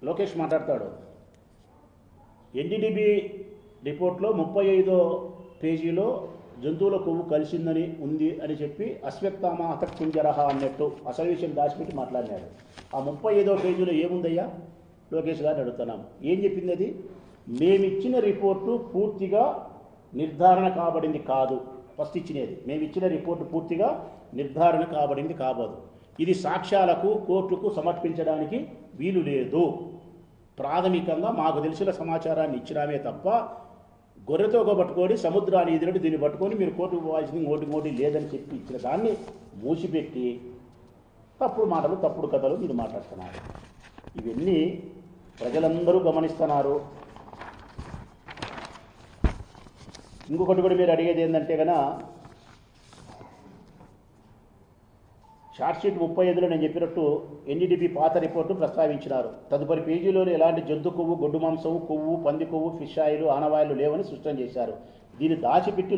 లోకేష్ మాట్లాడతాడు. ఎన్డీడీబీ రిపోర్ట్లో 35వ పేజీలో జంతువుల కొవ్వు కలిసిందని ఉంది అని చెప్పి అశ్వత్థామ హతకుంజరహ అన్నట్టు అసలు విషయం దాచిపెట్టి మాట్లాడినాడు. ఆ 35వ పేజీలో ఏముందయ్యా లోకేష్ గారిని అడుగుతున్నాం. ఏం చెప్పింది అది? మేమిచ్చిన రిపోర్టు పూర్తిగా నిర్ధారణ కాబడింది కాదు. ఫస్ట్ ఇచ్చినది మేమిచ్చిన రిపోర్టు పూర్తిగా నిర్ధారణ కాబడింది కాబోదు. ఇది సాక్ష్యాలకు కోర్టుకు సమర్పించడానికి వీలు లేదు. ప్రాథమికంగా మాకు తెలిసిన సమాచారాన్ని ఇచ్చినామే తప్ప గొర్రెతో పట్టుకొని సముద్రాన్ని ఎదురటి దీన్ని పట్టుకొని మీరు కోర్టుకు పోవాల్సింది ఓటి లేదని చెప్పి ఇచ్చిన దాన్ని మూసిపెట్టి తప్పుడు మాటలు తప్పుడు కథలు మీరు మాట్లాడుతున్నారు. ఇవన్నీ ప్రజలందరూ గమనిస్తున్నారు. ఇంకొకటి కూడా మీరు అడిగేది ఏంటంటే కనుక షార్ట్షీట్ 35లో నేను చెప్పినట్టు ఎన్డీడీబీ పాత రిపోర్టు ప్రస్తావించినారు. తదుపరి పేజీలోని ఎలాంటి జంతు కొవ్వు, గొడ్డు మాంసము, కొవ్వు, పంది కొవ్వు, ఫిష్ ఆయిల్, ఆనవాయిలు లేవని స్పష్టం చేశారు. దీన్ని దాచిపెట్టి